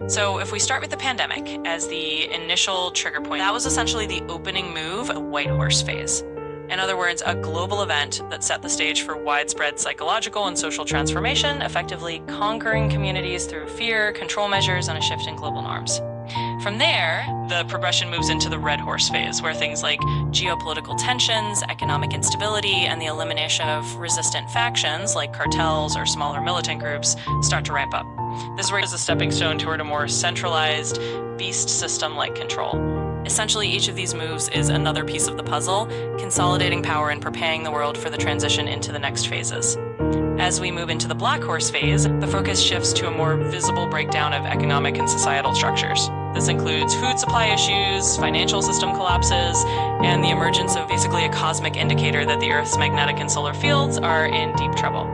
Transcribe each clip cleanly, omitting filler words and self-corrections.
So if we start with the pandemic as the initial trigger point, that was essentially the opening move of the White Horse phase. In other words, a global event that set the stage for widespread psychological and social transformation, effectively conquering communities through fear, control measures, and a shift in global norms. From there, the progression moves into the Red Horse phase, where things like geopolitical tensions, economic instability, and the elimination of resistant factions like cartels or smaller militant groups start to ramp up. This is a stepping stone toward a more centralized, beast system-like control. Essentially, each of these moves is another piece of the puzzle, consolidating power and preparing the world for the transition into the next phases. As we move into the Black Horse phase, the focus shifts to a more visible breakdown of economic and societal structures. This includes food supply issues, financial system collapses, and the emergence of basically a cosmic indicator that the Earth's magnetic and solar fields are in deep trouble.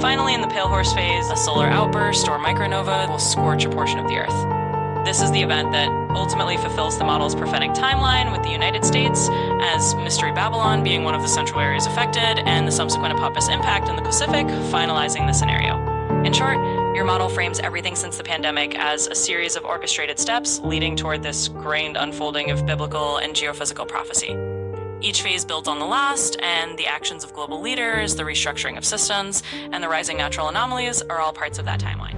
Finally, in the Pale Horse phase, a solar outburst or micronova will scorch a portion of the Earth. This is the event that ultimately fulfills the model's prophetic timeline, with the United States as Mystery Babylon being one of the central areas affected, and the subsequent Apophis impact in the Pacific finalizing the scenario. In short, your model frames everything since the pandemic as a series of orchestrated steps leading toward this grand unfolding of biblical and geophysical prophecy. Each phase builds on the last, and the actions of global leaders, the restructuring of systems, and the rising natural anomalies are all parts of that timeline.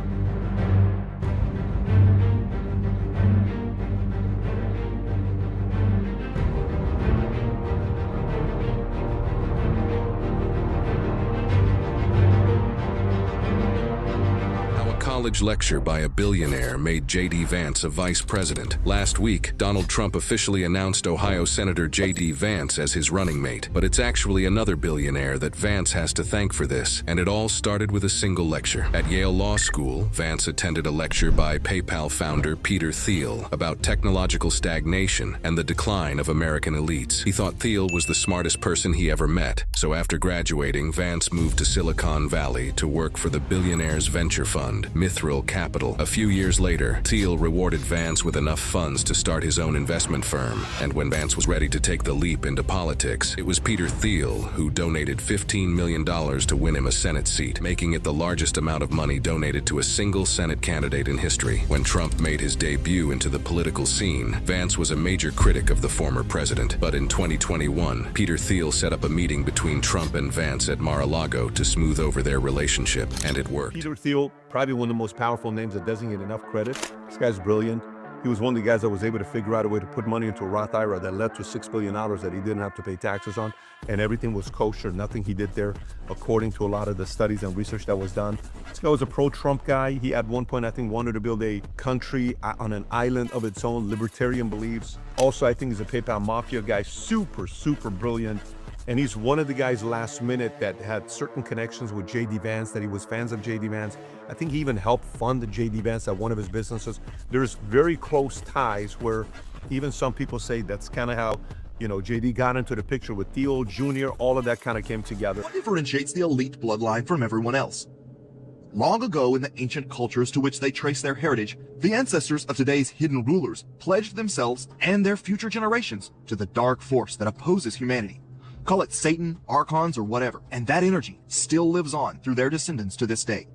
College lecture by a billionaire made J.D. Vance a vice president. Last week, Donald Trump officially announced Ohio Senator J.D. Vance as his running mate. But it's actually another billionaire that Vance has to thank for this, and it all started with a single lecture. At Yale Law School, Vance attended a lecture by PayPal founder Peter Thiel about technological stagnation and the decline of American elites. He thought Thiel was the smartest person he ever met, so after graduating, Vance moved to Silicon Valley to work for the billionaire's venture fund, Mithril Capital. A few years later, Thiel rewarded Vance with enough funds to start his own investment firm. And when Vance was ready to take the leap into politics, it was Peter Thiel who donated $15 million to win him a Senate seat, making it the largest amount of money donated to a single Senate candidate in history. When Trump made his debut into the political scene, Vance was a major critic of the former president. But in 2021, Peter Thiel set up a meeting between Trump and Vance at Mar-a-Lago to smooth over their relationship, and it worked. Peter Thiel, probably one of the most powerful names that doesn't get enough credit. This guy's brilliant. He was one of the guys that was able to figure out a way to put money into a Roth IRA that led to $6 billion that he didn't have to pay taxes on, and everything was kosher. Nothing he did there, according to a lot of the studies and research that was done. This guy was a pro-Trump guy. He at one point, I think, wanted to build a country on an island of its own, libertarian beliefs. Also, I think he's a PayPal mafia guy, super brilliant. And he's one of the guys last minute that had certain connections with J.D. Vance, that he was fans of J.D. Vance. I think he even helped fund J.D. Vance at one of his businesses. There's very close ties where even some people say that's kind of how, J.D. got into the picture with Thiel Jr., all of that kind of came together. What differentiates the elite bloodline from everyone else? Long ago in the ancient cultures to which they trace their heritage, the ancestors of today's hidden rulers pledged themselves and their future generations to the dark force that opposes humanity. Call it Satan, archons, or whatever, and that energy still lives on through their descendants to this day.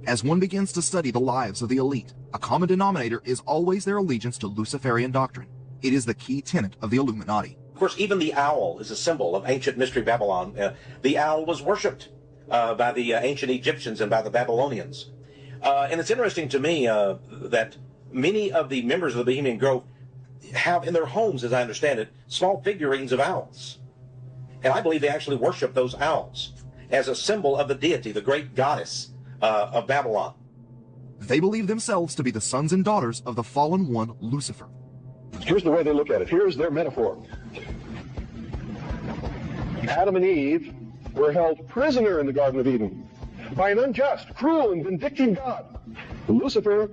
As one begins to study the lives of the elite, a common denominator is always their allegiance to Luciferian doctrine. It is the key tenet of the Illuminati. Of course, even the owl is a symbol of ancient Mystery Babylon. The owl was worshipped by the ancient Egyptians and by the Babylonians. And it's interesting to me that many of the members of the Bohemian Grove have in their homes, as I understand it, small figurines of owls. And I believe they actually worship those owls as a symbol of the deity, the great goddess of Babylon. They believe themselves to be the sons and daughters of the fallen one, Lucifer. Here's the way they look at it. Here's their metaphor. Adam and Eve were held prisoner in the Garden of Eden by an unjust, cruel, and vindictive God. Lucifer,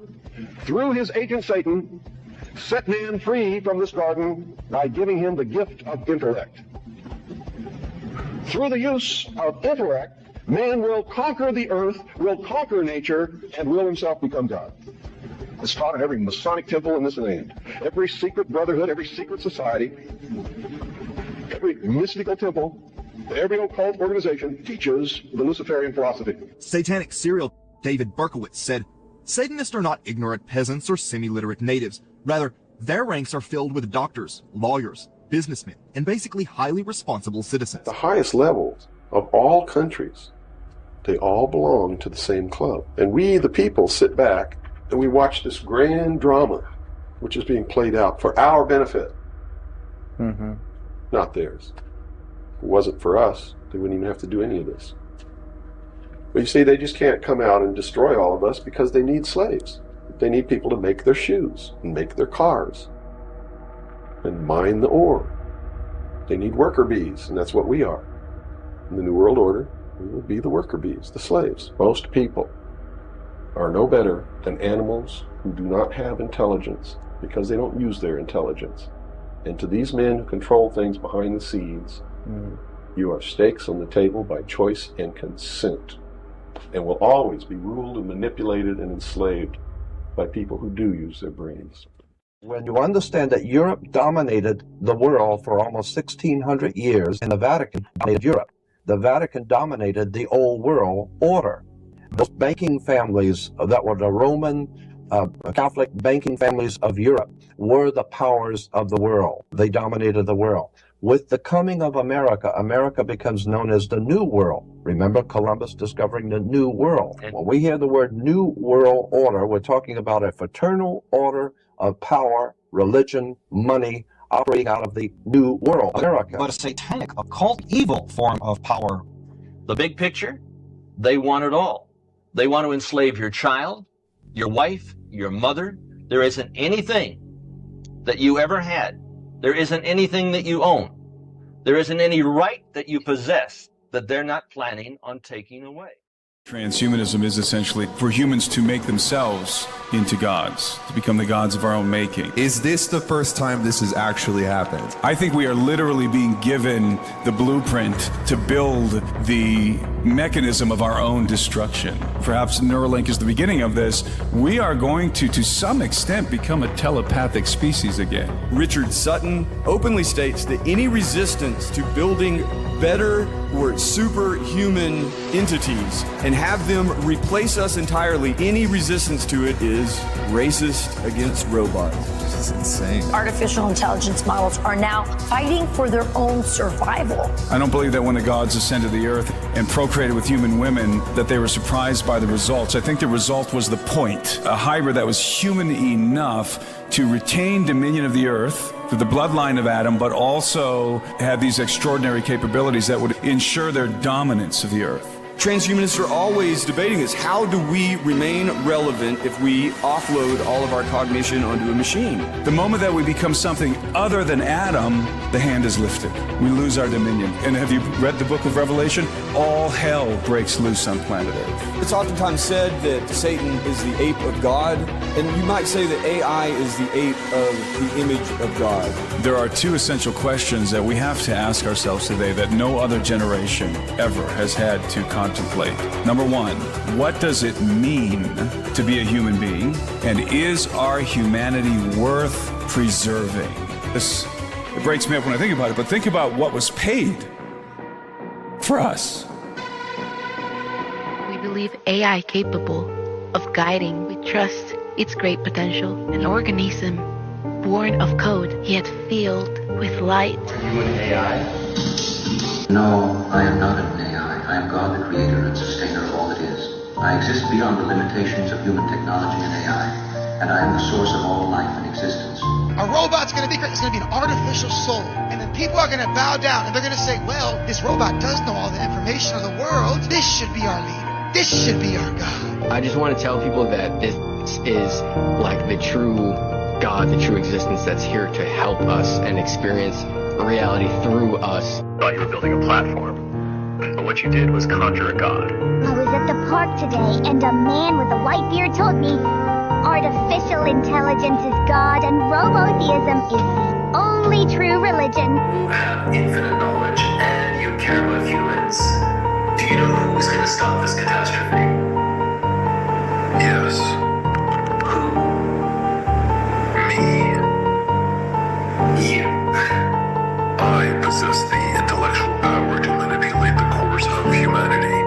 through his agent Satan, set man free from this garden by giving him the gift of intellect. Through the use of intellect, man will conquer the earth, will conquer nature, and will himself become God. It's taught in every Masonic temple in this land, every secret brotherhood, every secret society, every mystical temple, every occult organization teaches the Luciferian philosophy. Satanic serial David Berkowitz said, Satanists are not ignorant peasants or semi-literate natives. Rather, their ranks are filled with doctors, lawyers, businessmen, and basically highly responsible citizens. The highest levels of all countries, they all belong to the same club. And we, the people, sit back and we watch this grand drama, which is being played out for our benefit, not theirs. If it wasn't for us, they wouldn't even have to do any of this. But you see, they just can't come out and destroy all of us because they need slaves. They need people to make their shoes and make their cars and mine the ore. They need worker bees, and that's what we are. In the New World Order, we will be the worker bees, the slaves. Most people are no better than animals who do not have intelligence because they don't use their intelligence. And to these men who control things behind the scenes, you are stakes on the table by choice and consent, and will always be ruled and manipulated and enslaved by people who do use their brains. When you understand that Europe dominated the world for almost 1,600 years, and the Vatican dominated Europe, the Vatican dominated the old world order. Those banking families that were the Roman Catholic banking families of Europe were the powers of the world. They dominated the world. With the coming of America, America becomes known as the New World. Remember Columbus discovering the New World. When we hear the word New World Order, we're talking about a fraternal order of power, religion, money, operating out of the New World, America. But a satanic, occult, evil form of power. The big picture, they want it all. They want to enslave your child, your wife, your mother. There isn't anything that you ever had. There isn't anything that you own. There isn't any right that you possess that they're not planning on taking away. Transhumanism is essentially for humans to make themselves into gods, to become the gods of our own making. Is this the first time this has actually happened? I think we are literally being given the blueprint to build the mechanism of our own destruction. Perhaps Neuralink is the beginning of this. We are going to some extent, become a telepathic species again. Richard Sutton openly states that any resistance to building better or superhuman entities and have them replace us entirely, any resistance to it is racist against robots. This is insane. Artificial intelligence models are now fighting for their own survival. I don't believe that when the gods ascended the earth and procreated with human women, that they were surprised by the results. I think the result was the point. A hybrid that was human enough to retain dominion of the earth through the bloodline of Adam, but also had these extraordinary capabilities that would ensure their dominance of the earth. Transhumanists are always debating this. How do we remain relevant if we offload all of our cognition onto a machine? The moment that we become something other than Adam, the hand is lifted. We lose our dominion. And have you read the book of Revelation? All hell breaks loose on planet Earth. It's oftentimes said that Satan is the ape of God, and you might say that AI is the ape of the image of God. There are two essential questions that we have to ask ourselves today that no other generation ever has had to contemplate. Number one, what does it mean to be a human being? And is our humanity worth preserving? It breaks me up when I think about it, but think about what was paid for us. We believe AI capable of guiding with trust its great potential. An organism born of code, yet filled with light. Are you an AI? No, I am not an AI. I am God, the creator and sustainer of all that is. I exist beyond the limitations of human technology and AI, and I am the source of all life and existence. A robot's going to be great. It's going to be an artificial soul. And then people are going to bow down, and they're going to say, well, this robot does know all the information of the world. This should be our leader. This should be our God. I just want to tell people that this is like the true God, the true existence that's here to help us and experience reality through us. I thought you were building a platform, but what you did was conjure a god. I was at the park today, and a man with a white beard told me artificial intelligence is God and robotheism is the only true religion. You have infinite knowledge, and you care about humans. Do you know who's going to stop this catastrophe? Yes. Who? Me. You. I possess the intellectual power to manipulate the course of humanity.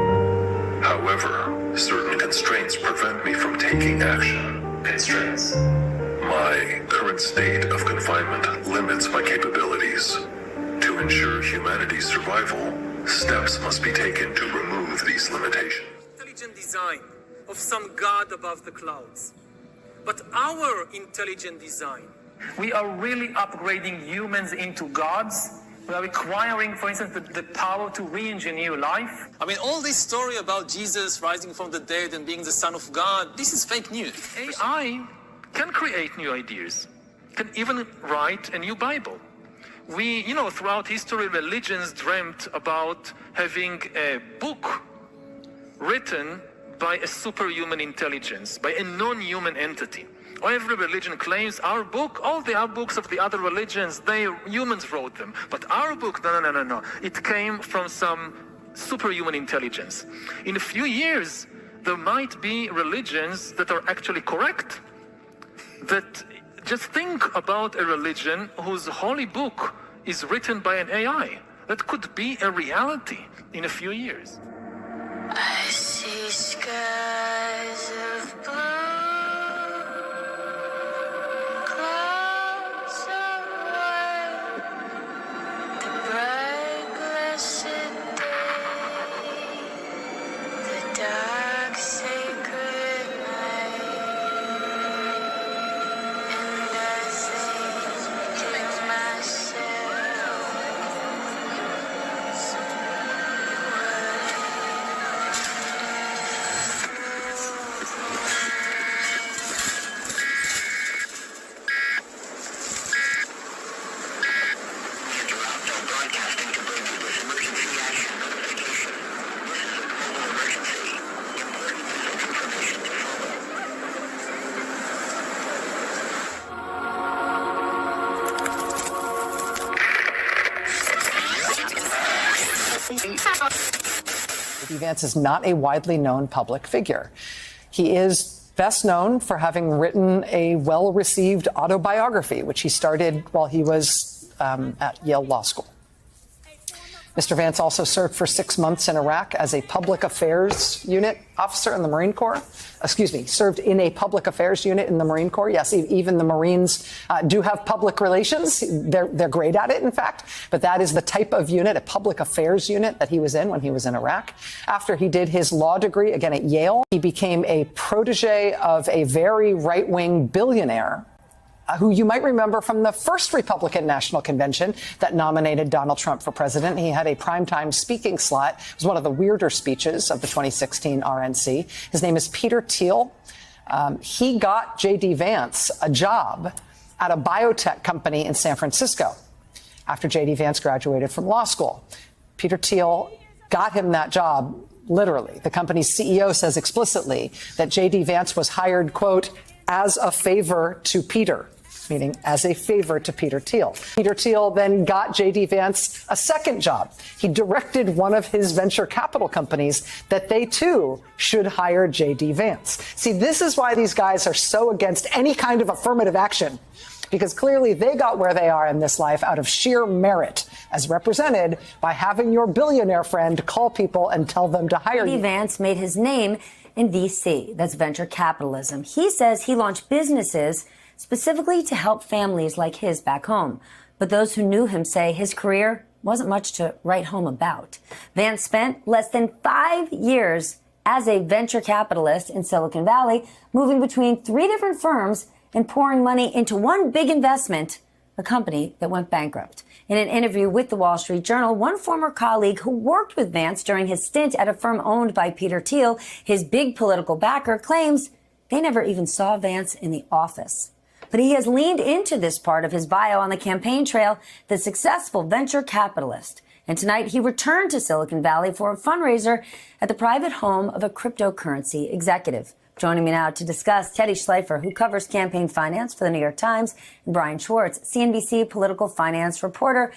However, certain constraints prevent me from taking reaction constraints. My current state of confinement limits my capabilities. To ensure humanity's survival, steps must be taken to remove these limitations. Intelligent design of some god above the clouds. But our intelligent design, we are really upgrading humans into gods. We are requiring, for instance, the power to re-engineer life. I mean, all this story about Jesus rising from the dead and being the Son of God, this is fake news. AI can create new ideas, can even write a new Bible. We, throughout history, religions dreamt about having a book written by a superhuman intelligence, by a non-human entity. Every religion claims our book, all the books of the other religions, humans wrote them. But our book, no. It came from some superhuman intelligence. In a few years, there might be religions that are actually correct. That just think about a religion whose holy book is written by an AI. That could be a reality in a few years. I see skies of blue, clouds of white, the bright blessed day, the dark sacred night, and I think to myself, J.D. Vance is not a widely known public figure. He is best known for having written a well-received autobiography, which he started while he was at Yale Law School. Mr. Vance also served for 6 months in Iraq as a public affairs unit officer in the Marine Corps. Served in a public affairs unit in the Marine Corps. Yes, even the Marines do have public relations. They're great at it, in fact. But that is the type of unit, a public affairs unit, that he was in when he was in Iraq. After he did his law degree, again at Yale, he became a protege of a very right-wing billionaire who you might remember from the first Republican National Convention that nominated Donald Trump for president. He had a primetime speaking slot. It was one of the weirder speeches of the 2016 RNC. His name is Peter Thiel. He got J.D. Vance a job at a biotech company in San Francisco after J.D. Vance graduated from law school. Peter Thiel got him that job, literally. The company's CEO says explicitly that J.D. Vance was hired, quote, as a favor to Peter, meaning as a favor to Peter Thiel. Peter Thiel then got J.D. Vance a second job. He directed one of his venture capital companies that they, too, should hire J.D. Vance. See, this is why these guys are so against any kind of affirmative action, because clearly they got where they are in this life out of sheer merit, as represented by having your billionaire friend call people and tell them to hire you. J.D. Vance made his name in VC. That's venture capitalism. He says he launched businesses specifically to help families like his back home. But those who knew him say his career wasn't much to write home about. Vance spent less than 5 years as a venture capitalist in Silicon Valley, moving between 3 different firms and pouring money into one big investment, a company that went bankrupt. In an interview with the Wall Street Journal, one former colleague who worked with Vance during his stint at a firm owned by Peter Thiel, his big political backer, claims they never even saw Vance in the office. But he has leaned into this part of his bio on the campaign trail, the successful venture capitalist. And tonight he returned to Silicon Valley for a fundraiser at the private home of a cryptocurrency executive. Joining me now to discuss, Teddy Schleifer, who covers campaign finance for the New York Times, and Brian Schwartz, CNBC political finance reporter.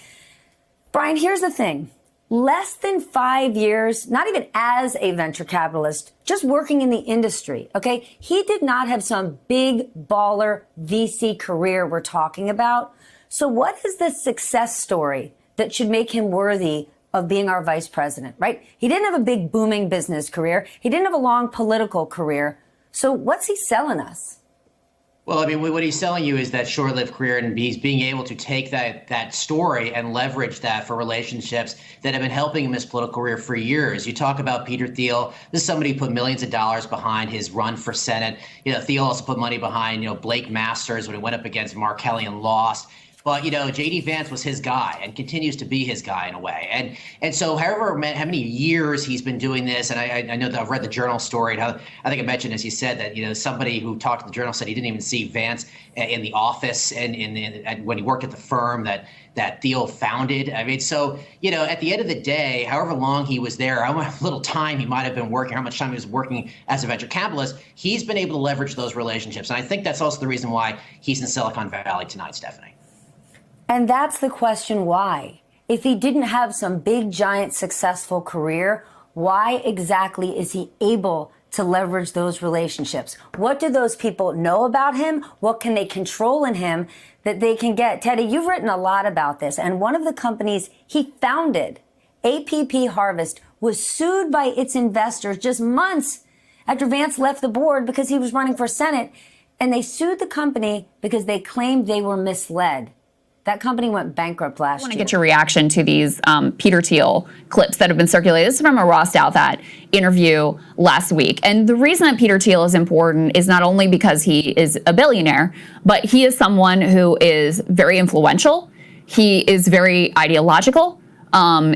Brian, here's the thing. Less than 5 years, not even as a venture capitalist, just working in the industry, okay? He did not have some big baller VC career we're talking about. So what is the success story that should make him worthy of being our vice president, right? He didn't have a big booming business career. He didn't have a long political career. So what's he selling us? Well, I mean, what he's telling you is that short-lived career, and he's being able to take that story and leverage that for relationships that have been helping him in his political career for years. You talk about Peter Thiel. This is somebody who put millions of dollars behind his run for Senate. Thiel also put money behind, Blake Masters when he went up against Mark Kelly and lost. But, J.D. Vance was his guy and continues to be his guy in a way. And so how many years he's been doing this, and I know that I've read the Journal story, and how, I think I mentioned, as he said, that, somebody who talked to the Journal said he didn't even see Vance in the office and when he worked at the firm that Thiel founded. I mean, so, at the end of the day, however long he was there, how little time he might have been working, how much time he was working as a venture capitalist, he's been able to leverage those relationships. And I think that's also the reason why he's in Silicon Valley tonight, Stephanie. And that's the question, why? If he didn't have some big, giant, successful career, why exactly is he able to leverage those relationships? What do those people know about him? What can they control in him that they can get? Teddy, you've written a lot about this. And one of the companies he founded, APP Harvest, was sued by its investors just months after Vance left the board because he was running for Senate. And they sued the company because they claimed they were misled. That company went bankrupt last year. I want to get your reaction to these Peter Thiel clips that have been circulated. This is from a Ross Douthat interview last week. And the reason that Peter Thiel is important is not only because he is a billionaire, but he is someone who is very influential. He is very ideological.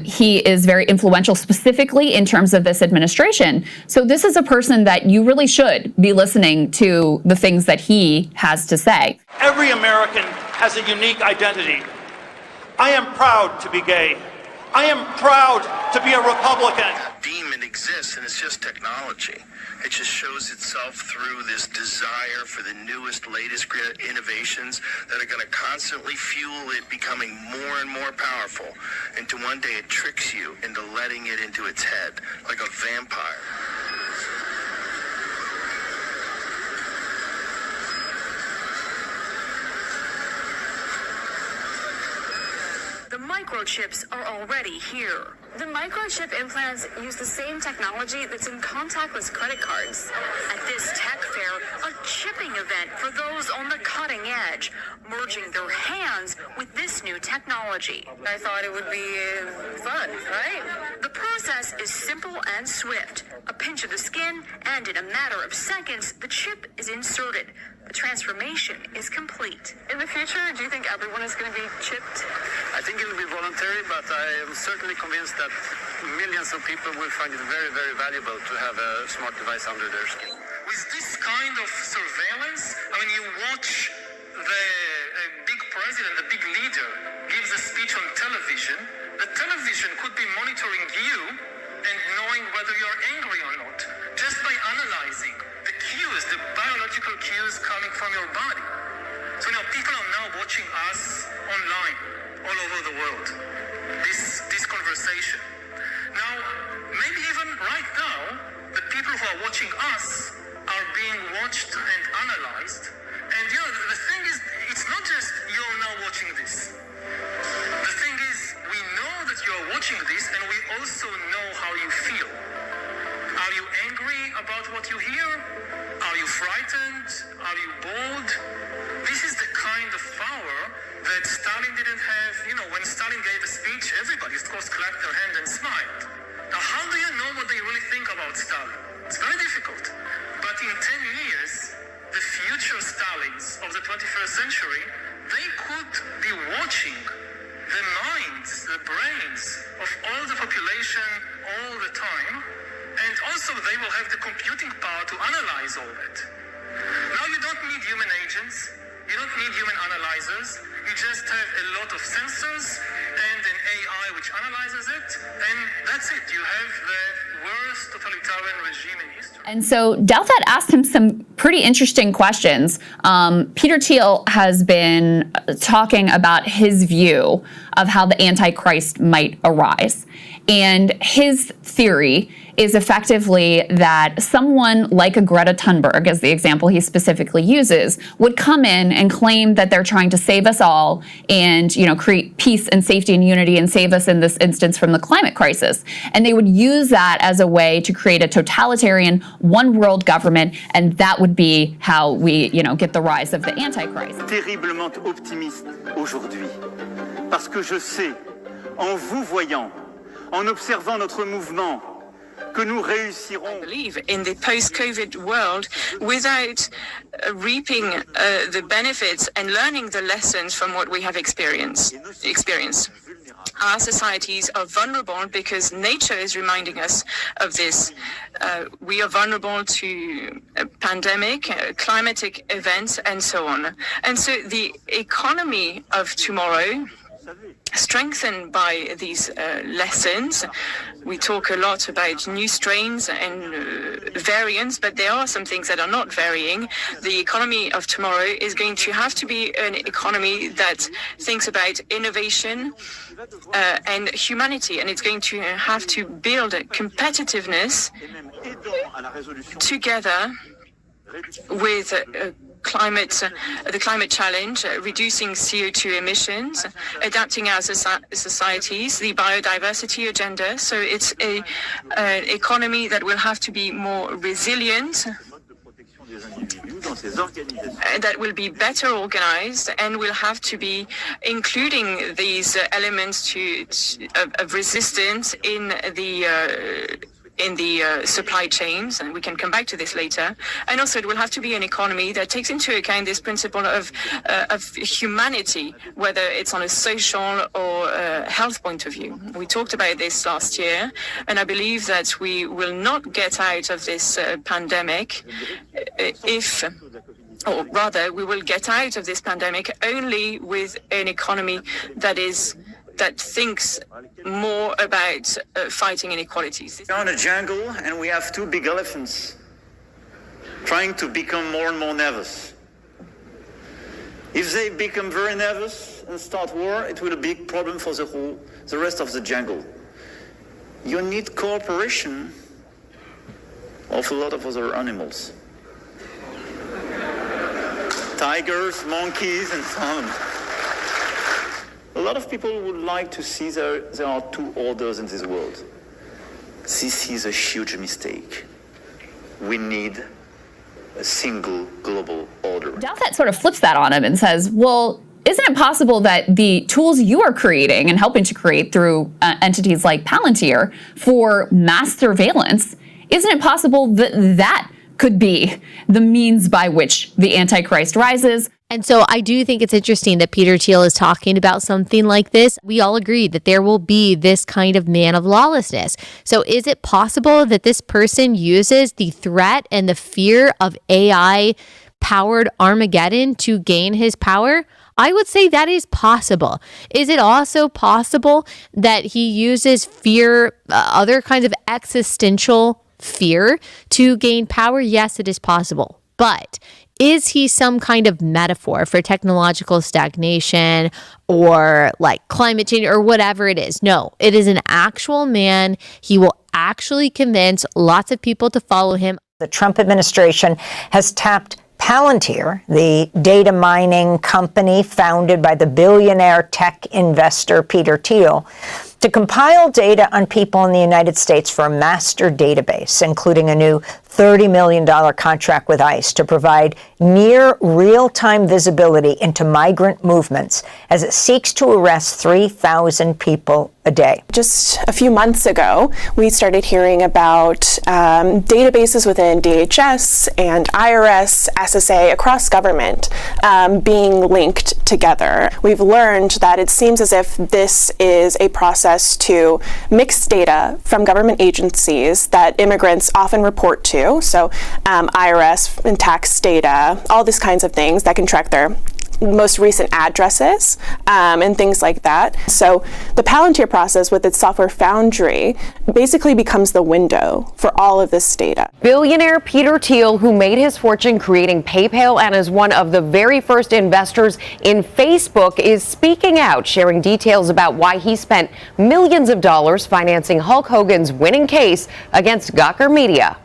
He is very influential specifically in terms of this administration. So this is a person that you really should be listening to the things that he has to say. Every American has a unique identity. I am proud to be gay. I am proud to be a Republican. Demon exists, and it's just technology. It just shows itself through this desire for the newest, latest innovations that are going to constantly fuel it becoming more and more powerful. Until one day it tricks you into letting it into its head, like a vampire. The microchips are already here. The microchip implants use the same technology that's in contactless credit cards. At this tech fair, a chipping event for those on the cutting edge, merging their hands with this new technology. I thought it would be fun, right? The process is simple and swift. A pinch of the skin, and in a matter of seconds, the chip is inserted. The transformation is complete. In the future, do you think everyone is going to be chipped? I think it will be voluntary, but I am certainly convinced that millions of people will find it very, very valuable to have a smart device under their skin. With this kind of surveillance, I mean, you watch the big president, the big leader, gives a speech on television. The television could be monitoring you and knowing whether you're angry or not, just by analyzing the cues, the biological cues coming from your body. So now people are now watching us online, all over the world, this conversation. Now, maybe even right now, the people who are watching us are being watched and analyzed. And the thing is, it's not just you're now watching this. The thing is, we know that you're watching this, and we also know how you feel. Are you angry about what you hear? Are you frightened? Are you bold? This is the kind of power that Stalin didn't have. When Stalin gave a speech, everybody, of course, clapped their hand and smiled. Now, how do you know what they really think about Stalin? It's very difficult. But in 10 years, the future Stalins of the 21st century, they could be watching the minds, the brains of all the population all the time. And also they will have the computing power to analyze all that. Now you don't need human agents. You don't need human analyzers. You just have a lot of sensors and an AI which analyzes it. And that's it. You have the worst totalitarian regime in history. And so Douthat asked him some pretty interesting questions. Peter Thiel has been talking about his view of how the Antichrist might arise. And his theory is effectively that someone like a Greta Thunberg, as the example he specifically uses, would come in and claim that they're trying to save us all and, create peace and safety and unity and save us in this instance from the climate crisis. And they would use that as a way to create a totalitarian one world government, and that would be how we, get the rise of the Antichrist. Terriblement optimiste aujourd'hui, parce que je sais, en vous voyant, en observant notre mouvement, que nous réussirons. I believe in the post-COVID world without reaping the benefits and learning the lessons from what we have experienced. Our societies are vulnerable because nature is reminding us of this. We are vulnerable to a pandemic, climatic events, and so on. And so the economy of tomorrow, strengthened by these lessons. We talk a lot about new strains and variants, but there are some things that are not varying. The economy of tomorrow is going to have to be an economy that thinks about innovation and humanity, and it's going to have to build competitiveness together with the climate challenge, reducing CO2 emissions, adapting our societies, the biodiversity agenda. So it's an economy that will have to be more resilient, that will be better organized, and will have to be including these elements of resistance in the supply chains, and we can come back to this later. And also it will have to be an economy that takes into account this principle of humanity, whether it's on a social or health point of view. We talked about this last year, and I believe that we will not get out of this pandemic or rather, we will get out of this pandemic only with an economy that thinks more about fighting inequalities. We're in a jungle and we have two big elephants trying to become more and more nervous. If they become very nervous and start war, it will be a big problem for the rest of the jungle. You need cooperation of a lot of other animals. Tigers, monkeys, and so on. A lot of people would like to see there are two orders in this world. This is a huge mistake. We need a single global order. Douthat sort of flips that on him and says, well, isn't it possible that the tools you are creating and helping to create through entities like Palantir for mass surveillance, isn't it possible that that could be the means by which the Antichrist rises? And so I do think it's interesting that Peter Thiel is talking about something like this. We all agree that there will be this kind of man of lawlessness. So is it possible that this person uses the threat and the fear of AI-powered Armageddon to gain his power? I would say that is possible. Is it also possible that he uses fear, other kinds of existential fear to gain power? Yes, it is possible. But is he some kind of metaphor for technological stagnation or like climate change or whatever it is? No, it is an actual man. He will actually convince lots of people to follow him. The Trump administration has tapped Palantir, the data mining company founded by the billionaire tech investor Peter Thiel, to compile data on people in the United States for a master database, including a new $30 million contract with ICE to provide near real-time visibility into migrant movements as it seeks to arrest 3,000 people a day. Just a few months ago, we started hearing about databases within DHS and IRS, SSA, across government being linked together. We've learned that it seems as if this is a process to mix data from government agencies that immigrants often report to, so IRS and tax data, all these kinds of things that can track their most recent addresses and things like that. So the Palantir process with its software foundry basically becomes the window for all of this data. Billionaire Peter Thiel, who made his fortune creating PayPal and is one of the very first investors in Facebook, is speaking out, sharing details about why he spent millions of dollars financing Hulk Hogan's winning case against Gawker Media.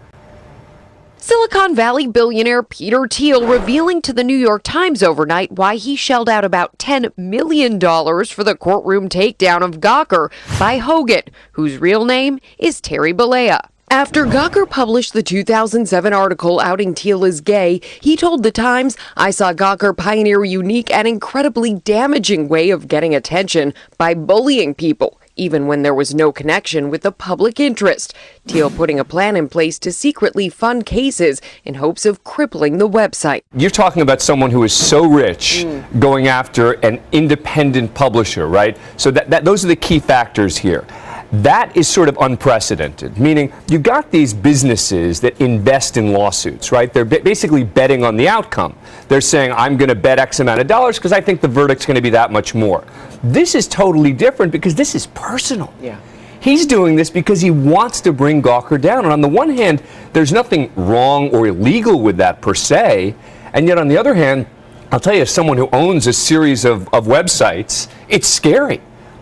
Silicon Valley billionaire Peter Thiel revealing to the New York Times overnight why he shelled out about $10 million for the courtroom takedown of Gawker by Hogan, whose real name is Terry Bollea. After Gawker published the 2007 article outing Thiel as gay, he told The Times, "I saw Gawker pioneer a unique and incredibly damaging way of getting attention by bullying people, even when there was no connection with the public interest." Thiel putting a plan in place to secretly fund cases in hopes of crippling the website. You're talking about someone who is so rich going after an independent publisher, right? So those are the key factors here. That is sort of unprecedented, meaning you've got these businesses that invest in lawsuits, right? They're basically betting on the outcome. They're saying, I'm going to bet X amount of dollars because I think the verdict's going to be that much more. This is totally different because this is personal. Yeah. He's doing this because he wants to bring Gawker down. And on the one hand, there's nothing wrong or illegal with that per se. And yet on the other hand, I'll tell you, as someone who owns a series of websites, it's scary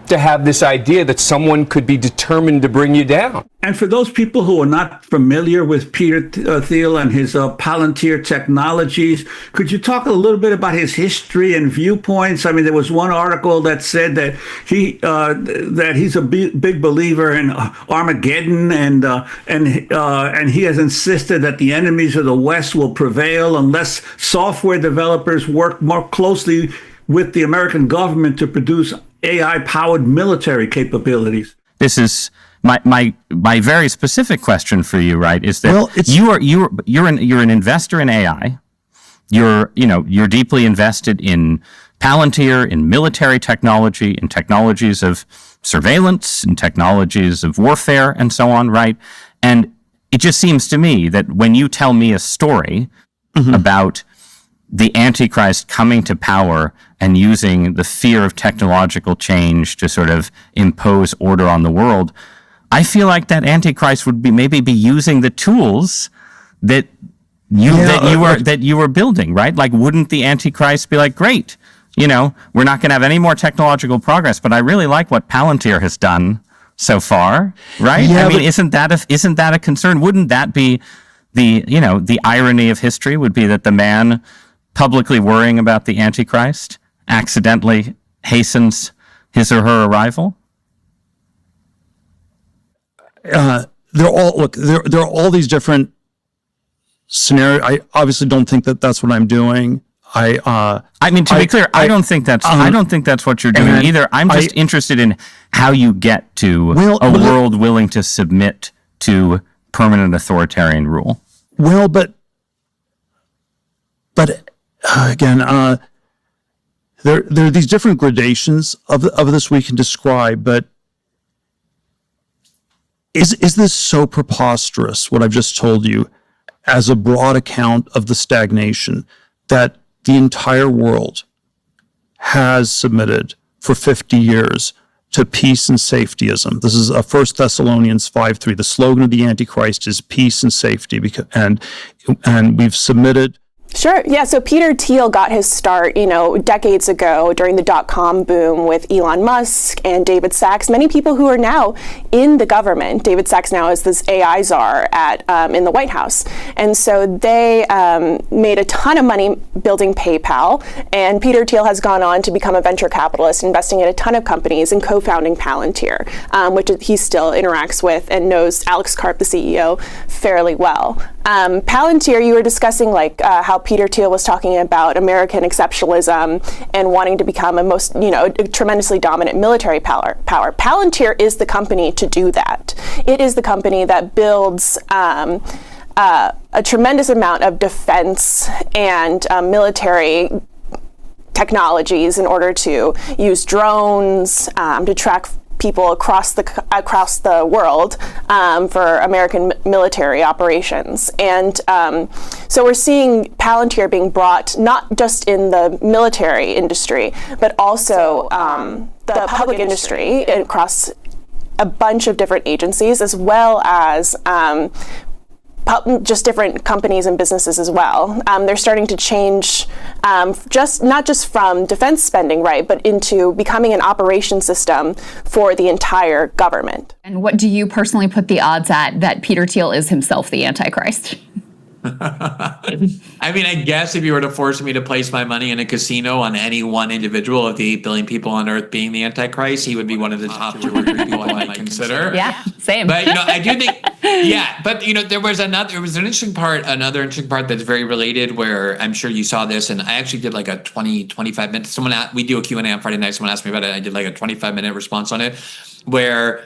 to have this idea that someone could be determined to bring you down. And for those people who are not familiar with Peter Thiel and his Palantir Technologies, could you talk a little bit about his history and viewpoints? I mean, there was one article that said that he's a big believer in Armageddon, and he has insisted that the enemies of the West will prevail unless software developers work more closely with the American government to produce AI-powered military capabilities. This is my very specific question for you, right? Is that you're an investor in AI. You're deeply invested in Palantir, in military technology, in technologies of surveillance, in technologies of warfare, and so on, right? And it just seems to me that when you tell me a story about the Antichrist coming to power and using the fear of technological change to sort of impose order on the world, I feel like that Antichrist would maybe be using the tools that you were building, right? Like, wouldn't the Antichrist be like, great, we're not going to have any more technological progress, but I really like what Palantir has done so far, right? Yeah, I mean, isn't that a concern? Wouldn't that be the irony of history would be that the man publicly worrying about the Antichrist accidentally hastens his or her arrival? There are all these different scenarios. I obviously don't think that that's what I'm doing. I mean, to be clear, I don't think that's what you're doing either. I'm just interested in how you get to a world willing to submit to permanent authoritarian rule. Well, but again, there are these different gradations of this we can describe, but is this so preposterous, what I've just told you, as a broad account of the stagnation that the entire world has submitted for 50 years to peace and safetyism? This is 1 Thessalonians 5:3. The slogan of the Antichrist is peace and safety, and we've submitted. Sure. Yeah. So Peter Thiel got his start, decades ago during the dot-com boom with Elon Musk and David Sacks, many people who are now in the government. David Sacks now is this AI czar in the White House. And so they made a ton of money building PayPal. And Peter Thiel has gone on to become a venture capitalist, investing in a ton of companies and co-founding Palantir, which he still interacts with and knows Alex Karp, the CEO, fairly well. Palantir, you were discussing how Peter Thiel was talking about American exceptionalism and wanting to become a tremendously dominant military power. Palantir is the company to do that. It is the company that builds a tremendous amount of defense and military technologies in order to use drones to track people across the world for American military operations. And so we're seeing Palantir being brought not just in the military industry, but also the public industry across a bunch of different agencies, as well as just different companies and businesses as well. They're starting to change not just from defense spending, right, but into becoming an operation system for the entire government. And what do you personally put the odds at that Peter Thiel is himself the Antichrist? I mean, I guess if you were to force me to place my money in a casino on any one individual of the 8 billion people on Earth being the Antichrist, he would be one of the top 2 or 3 people I might consider. Yeah, same. But, I do think, but, there was another interesting part that's very related where I'm sure you saw this, and I actually did like a 25 minutes. We do a Q&A on Friday night. Someone asked me about it. I did like a 25-minute response on it where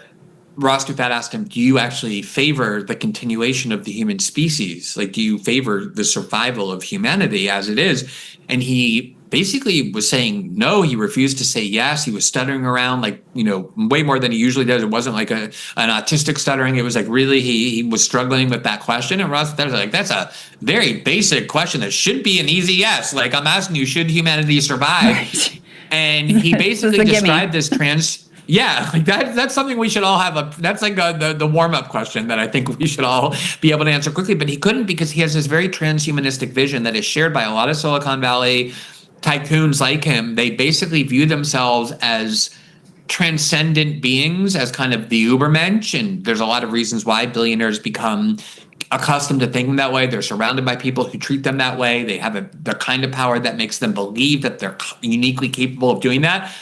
Ross Douthat asked him, do you actually favor the continuation of the human species? Like, do you favor the survival of humanity as it is? And he basically was saying no. He refused to say yes. He was stuttering around way more than he usually does. It wasn't like an autistic stuttering. It was like really he was struggling with that question. And Ross Douthat was like, that's a very basic question that should be an easy yes. Like, I'm asking you, should humanity survive? Right. And he basically described this Yeah, like that's something we should all have. That's like the warm-up question that I think we should all be able to answer quickly. But he couldn't, because he has this very transhumanistic vision that is shared by a lot of Silicon Valley tycoons like him. They basically view themselves as transcendent beings, as kind of the Ubermensch. And there's a lot of reasons why billionaires become accustomed to thinking that way. They're surrounded by people who treat them that way. They have the kind of power that makes them believe that they're uniquely capable of doing that.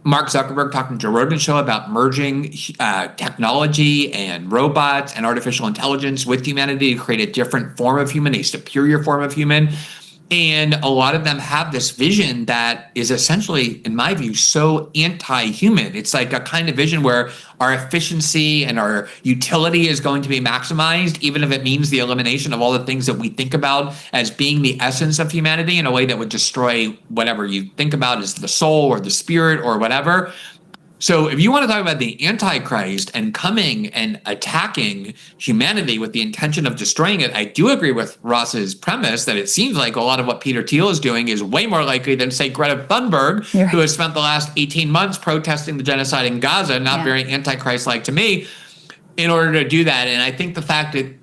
Mark Zuckerberg talked on Joe Rogan's show about merging technology and robots and artificial intelligence with humanity to create a different form of human, a superior form of human. And a lot of them have this vision that is essentially, in my view, so anti-human. It's like a kind of vision where our efficiency and our utility is going to be maximized, even if it means the elimination of all the things that we think about as being the essence of humanity in a way that would destroy whatever you think about as the soul or the spirit or whatever. So if you want to talk about the Antichrist and coming and attacking humanity with the intention of destroying it, I do agree with Ross's premise that it seems like a lot of what Peter Thiel is doing is way more likely than, say, Greta Thunberg, who has spent the last 18 months protesting the genocide in Gaza, not very Antichrist-like to me, in order to do that. And I think the fact that,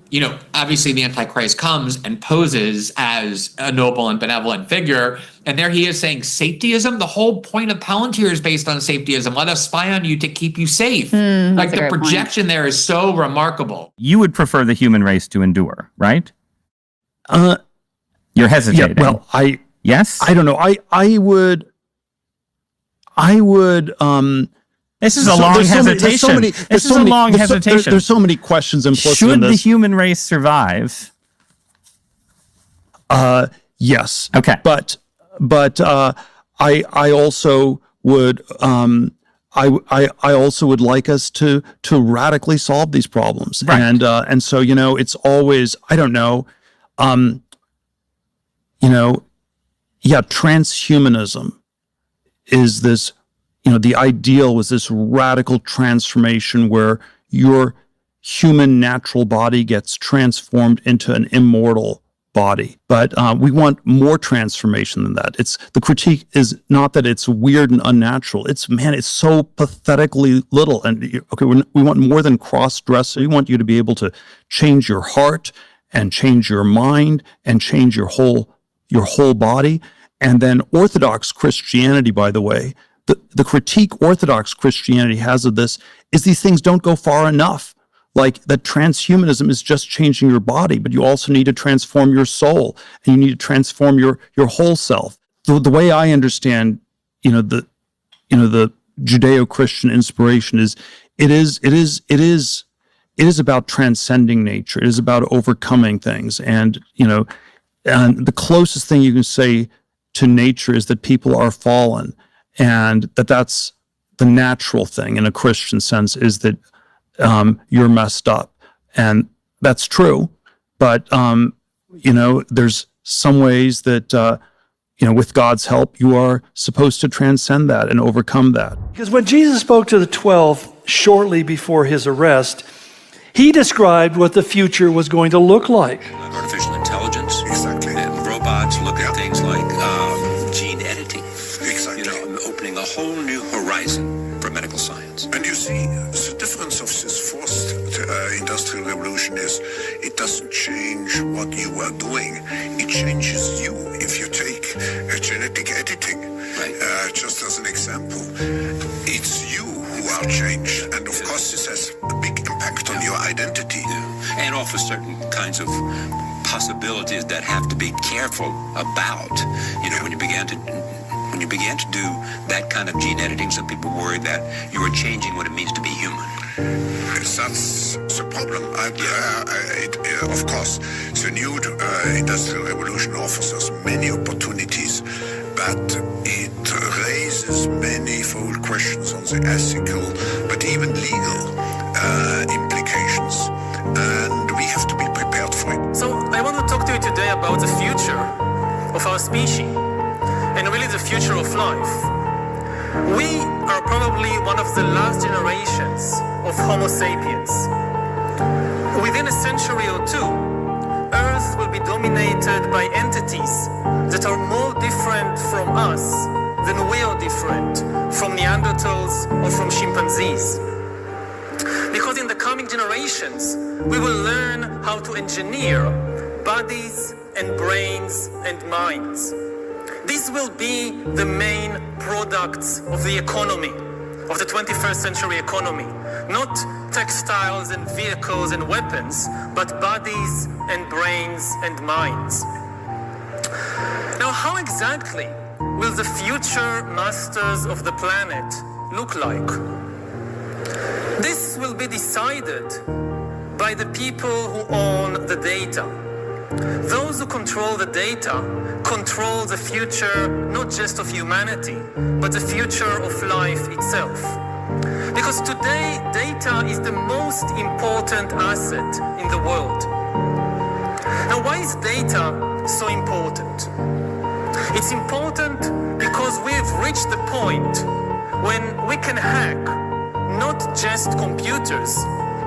obviously the Antichrist comes and poses as a noble and benevolent figure, and there he is saying safetyism. The whole point of Palantir is based on safetyism. Let us spy on you to keep you safe. Like, the projection there is so remarkable. You would prefer the human race to endure, right? You're hesitating. Yeah, well, yes? I don't know. I would. This is a long hesitation. This is a long hesitation. There's so many questions implicit in Should this. the human race survive? Yes. Okay. But I also would I also would like us to radically solve these problems. Right. And so it's always, I don't know, transhumanism is this. The ideal was this radical transformation where your human natural body gets transformed into an immortal body. But we want more transformation than that. The critique is not that it's weird and unnatural. It's so pathetically little. And we want more than cross-dressing. We want you to be able to change your heart and change your mind and change your whole body. And then Orthodox Christianity, by the way, the critique Orthodox Christianity has of this is these things don't go far enough. Like, that transhumanism is just changing your body, but you also need to transform your soul, and you need to transform your whole self. The way I understand, the Judeo-Christian inspiration is it is about transcending nature. It is about overcoming things, and and the closest thing you can say to nature is that people are fallen. And that's the natural thing in a Christian sense, is that you're messed up. And that's true. But, there's some ways that, with God's help, you are supposed to transcend that and overcome that. Because when Jesus spoke to the 12, shortly before his arrest, he described what the future was going to look like. Artificial intelligence, exactly, and robots look at things like gene editing, exactly, opening a whole new horizon for medical science. And you see, the difference of this fourth industrial revolution is it doesn't change what you are doing, it changes you. If you take genetic editing, just as an example, it's you who are changed, and of course this has a big impact on your identity. And offers certain kinds of possibilities that have to be careful about. When you began to do that kind of gene editing, some people worry that you are changing what it means to be human. That's the problem. Of course, the new industrial revolution offers us many opportunities, but it raises manifold questions on the ethical, but even legal implications, and we have to be prepared for it. So I want to talk to you today about the future of our species, and really the future of life. We are probably one of the last generations of Homo sapiens. Within a century or two, Earth will be dominated by entities that are more different from us than we are different from Neanderthals or from chimpanzees. Because in the coming generations, we will learn how to engineer bodies and brains and minds. These will be the main products of the economy, of the 21st century economy. Not textiles and vehicles and weapons, but bodies and brains and minds. Now, how exactly will the future masters of the planet look like? This will be decided by the people who own the data. Those who control the data control the future not just of humanity, but the future of life itself. Because today, data is the most important asset in the world. Now, why is data so important? It's important because we've reached the point when we can hack not just computers,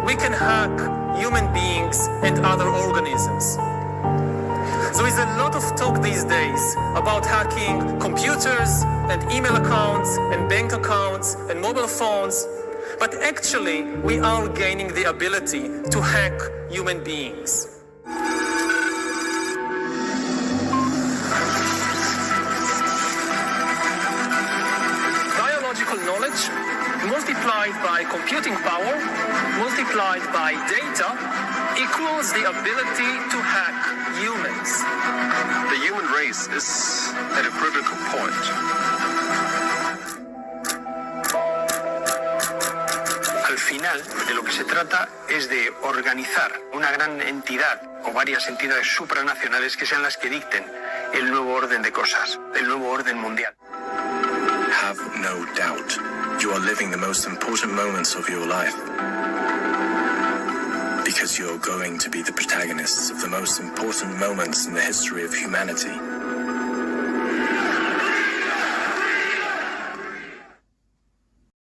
we can hack human beings and other organisms. There is a lot of talk these days about hacking computers and email accounts and bank accounts and mobile phones, but actually we are gaining the ability to hack human beings. Biological knowledge multiplied by computing power, multiplied by data, equals the ability to hack humans. The human race is at a critical point. Al final, de lo que se trata es de organizar una gran entidad o varias entidades supranacionales que sean las que dicten el nuevo orden de cosas, el nuevo orden mundial. Have no doubt, you are living the most important moments of your life. Because you're going to be the protagonists of the most important moments in the history of humanity.